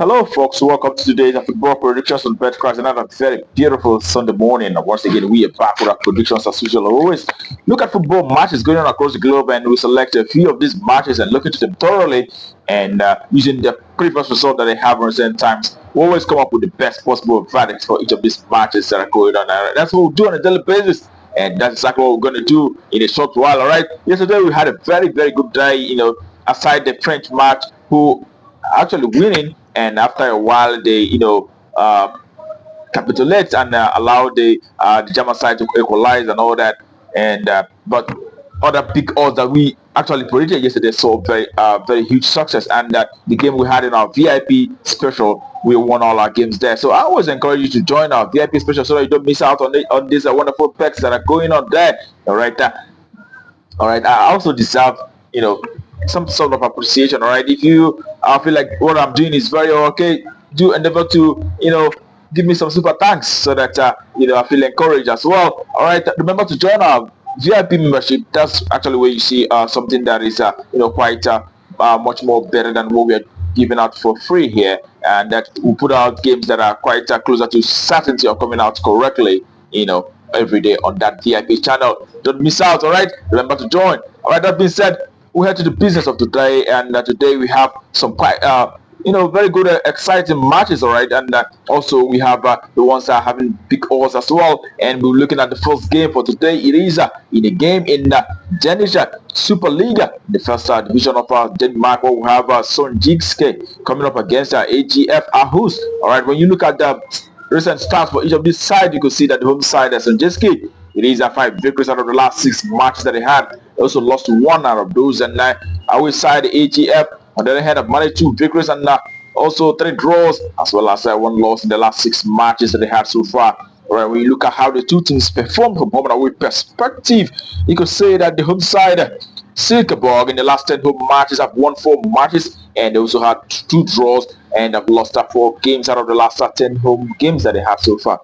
Hello, folks. Welcome to today's football predictions on BetCrash. Another very beautiful Sunday morning. Once again, we are back with our predictions as usual. Always look at football matches going on across the globe, and we select a few of these matches and look into them thoroughly. And using the previous result that they have in recent times, we always come up with the best possible verdicts for each of these matches that are going on. That's what we do on a daily basis. And that's exactly what we're going to do in a short while. All right. Yesterday we had a very good day. Aside the French match, who actually winning, and after a while they capitulate and allow the German side to equalize and all that. And but other big odds that we actually predicted yesterday saw very huge success, and that the game we had in our VIP special, we won all our games there. So I always encourage you to join our VIP special so that you don't miss out on these wonderful packs that are going on there. All right, I also deserve some sort of appreciation. All right, if you feel like what I'm doing is very okay, do endeavor to give me some super thanks so that I feel encouraged as well. All right, remember to join our VIP membership. That's actually where you see something that is quite much more better than what we are giving out for free here, and that we put out games that are quite closer to certainty of coming out correctly. Every day on that VIP channel. Don't miss out, all right? Remember to join. All right, that being said, we head to the business of today, and today we have some quite, very good, exciting matches, all right? And also we have the ones that are having big odds as well. And we're looking at the first game for today. It is in a game in the Danish Super League, the first division of Denmark, where we have Sonjigske coming up against AGF Aarhus. All right, when you look at the recent stats for each of these sides, you could see that the home side is Sonjigske. It is 5 victories out of the last 6 matches that they had. They also lost 1 out of those, and our side AGF on the other hand have managed 2 victories and also 3 draws, as well as 1 loss in the last 6 matches that they had so far. All right, when you look at how the two teams performed from home and away perspective, you could say that the home side Silkeborg in the last 10 home matches have won 4 matches, and they also had 2 draws and have lost 4 games out of the last 10 home games that they have so far.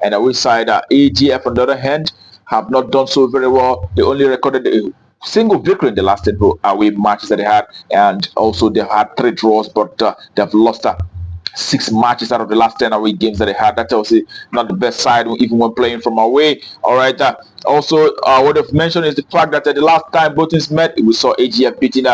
And away side AGF on the other hand have not done so very well. They only recorded a single victory in the last 10 away matches that they had, and also they had 3 draws, but they've lost 6 matches out of the last 10 away games that they had. That's also not the best side, even when playing from away. All right. Also, what I've mentioned is the fact that the last time both teams met, we saw AGF beating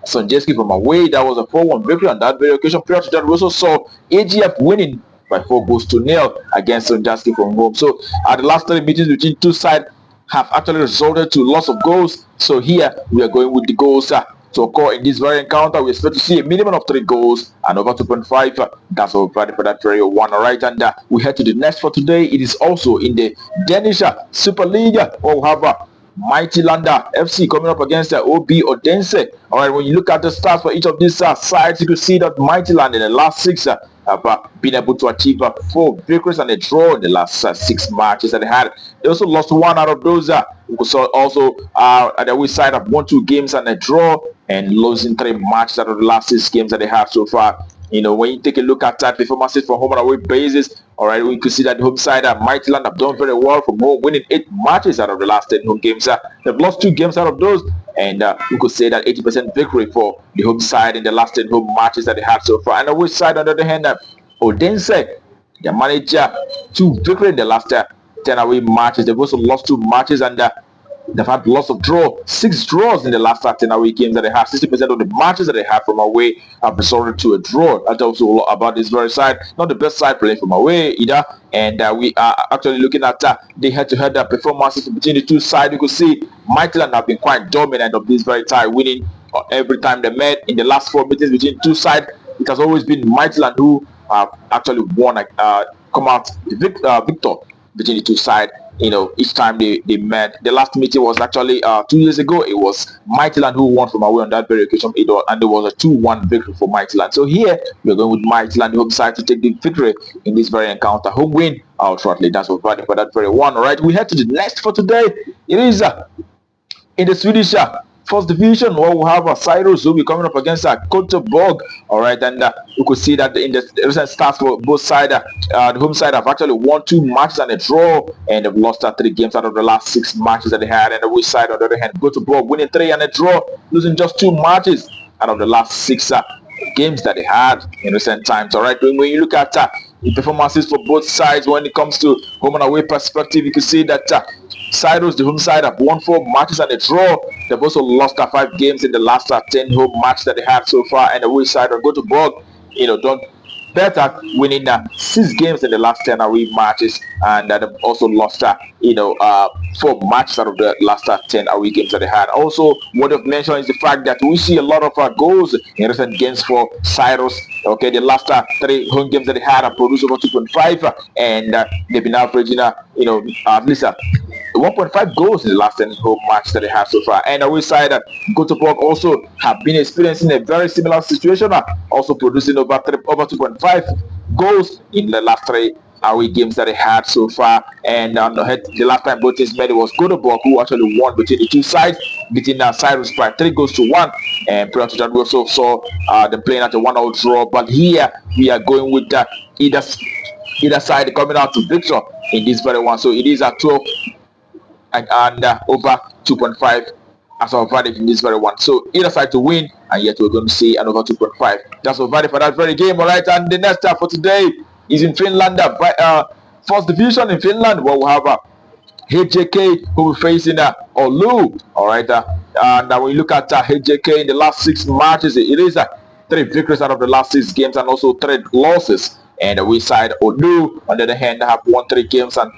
Sonjigske from away. That was a 4-1 victory on that very occasion. Prior to that, we also saw AGF winning by 4-0 against Sonjigske from home. So, the last 3 meetings between two sides have actually resulted to lots of goals. So here we are going with the goals to occur in this very encounter. We expect to see a minimum of 3 goals and over 2.5. That's what we're planning for that very one. All right, and we head to the next for today. It is also in the Danish Super League, where we have Mightyland FC coming up against OB Odense. All right, when you look at the stats for each of these sides, you can see that Mightyland in the last 6 have been able to achieve 4 victories and a draw in the last 6 matches that they had. They also lost 1 out of those. We saw also at the away side have won 2 games and a draw, and losing 3 matches out of the last 6 games that they have so far. When you take a look at that performances from home and away basis, all right, we could see that the home side Mightyland have done very well from home, winning 8 matches out of the last 10 home games. They've lost 2 games out of those, and we could say that 80% victory for the home side in the last 10 home matches that they have so far. And the away side, on the other hand, Odense, they managed 2 victory in the last 10 away matches. They've also lost 2 matches, and they've had lots of 6 draws in the last 10 away games that they have. 60% of the matches that they have from away have resorted to a draw. That's also about this very side. Not the best side playing from away either. And we are actually looking at the head-to-head performances between the two sides. You could see Mightyland have been quite dominant of this very tie, winning every time they met. In the last 4 meetings between two sides, it has always been Mightyland who actually won, come out the victor between the two sides. Each time they met. The last meeting was actually 2 years ago. It was Mightyland who won from away on that very occasion, and there was a 2-1 victory for Mightyland. So here we're going with Mightyland, the home side, to take the victory in this very encounter. Home win outrightly. That's what we're fighting for that very one. All right, we head to the next for today. It is in the Swedish First Division, where we have Cyrus who will be coming up against Kotto. All right, and we could see that in the recent stats for both sides, the home side have actually won 2 matches and a draw, and they've lost 3 games out of the last 6 matches that they had. And the away side, on the other hand, Kotto winning 3 and a draw, losing just 2 matches out of the last 6 games that they had in recent times. All right, when you look at the performances for both sides when it comes to home and away perspective, you can see that Cyrus, the home side, have won 4 matches and a draw. They've also lost 5 games in the last 10 home matches that they had so far, and the away side are go to Borg, don't better, winning 6 games in the last 10 away matches, and they've also lost 4 matches out of the last 10 away games that they had. Also, what I've mentioned is the fact that we see a lot of goals in recent games for Cyrus. Okay, the last 3 home games that they had have produced over 2.5, and they've been averaging at least 1.5 goals in the last 10 home matches that they have so far. And away side, Göteborg also have been experiencing a very similar situation, also producing over 2.5 goals in the last 3 away games that they had so far. And the last time both teams met, it was Göteborg who actually won between the two sides, beating Cyrus by 3 goals to 1. And prior to that, we also saw them playing at a 1-0 draw. But here we are going with either side coming out to victor in this very one. So it is a 12 and over 2.5 as our verdict in this very one. So either side to win, and yet we're going to see an over 2.5. That's our verdict for that very game. All right, and the next for today is in Finland, first division in Finland, where we'll have HJK who will be facing Oulu. All right, and when you look at HJK in the last 6 matches, it is 3 victories out of the last 6 games and also 3 losses. And we side Oulu, on the other hand, have won 3 games and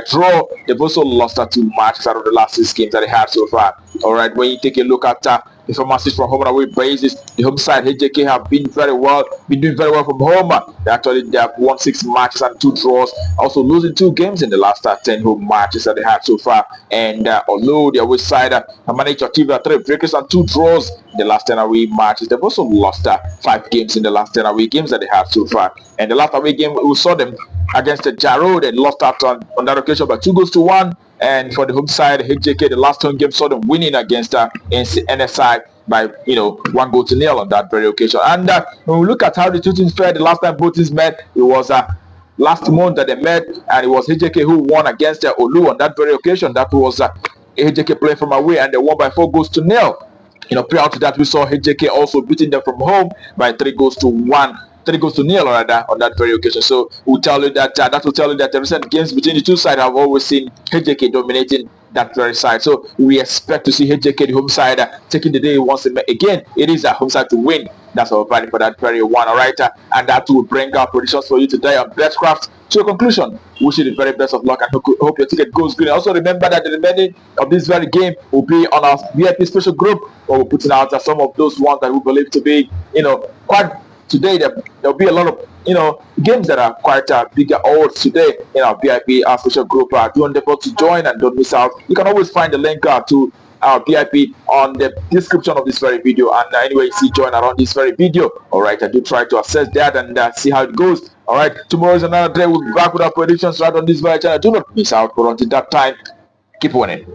draw. They've also lost 2 matches out of the last 6 games that they had so far. All right, when you take a look at the performances from home and away basis, the home side HJK have been doing very well from home. They have won 6 matches and 2 draws, also losing 2 games in the last 10 home matches that they had so far. And although the away side have managed to achieve 3 victories and 2 draws in the last 10 away matches, they've also lost 5 games in the last 10 away games that they had so far. And the last away game, we saw them against the Jaro. They lost out on that occasion by 2 goals to 1. And for the home side, HJK, the last home game saw them winning against NSI by 1 goal to 0 on that very occasion. And when we look at how the two teams fared the last time both teams met, it was last month that they met, and it was HJK who won against Oulu on that very occasion. That was HJK playing from away, and they won by 4 goals to 0. Prior to that, we saw HJK also beating them from home by 3 goals to 1. 3 goals to 0 rather on that very occasion. So we'll tell you that that will tell you that the recent games between the two sides have always seen HJK dominating that very side. So we expect to see HJK, the home side, taking the day once again. It is a home side to win. That's our value for that very one. All right, and that will bring our predictions for you today on Betcraft to a conclusion. Wish you the very best of luck and hope your ticket goes good. Also remember that the remaining of this very game will be on our VIP special group, where we're putting out some of those ones that we believe to be quite. Today there'll be a lot of games that are quite bigger odds today in our VIP special group. Do endeavor to join and don't miss out. You can always find the link to our VIP on the description of this very video. And anyway, you see join around this very video. All right, I do try to assess that and see how it goes. All right, tomorrow is another day. We'll be back with our predictions right on this very channel. Do not miss out. But until that time, keep winning.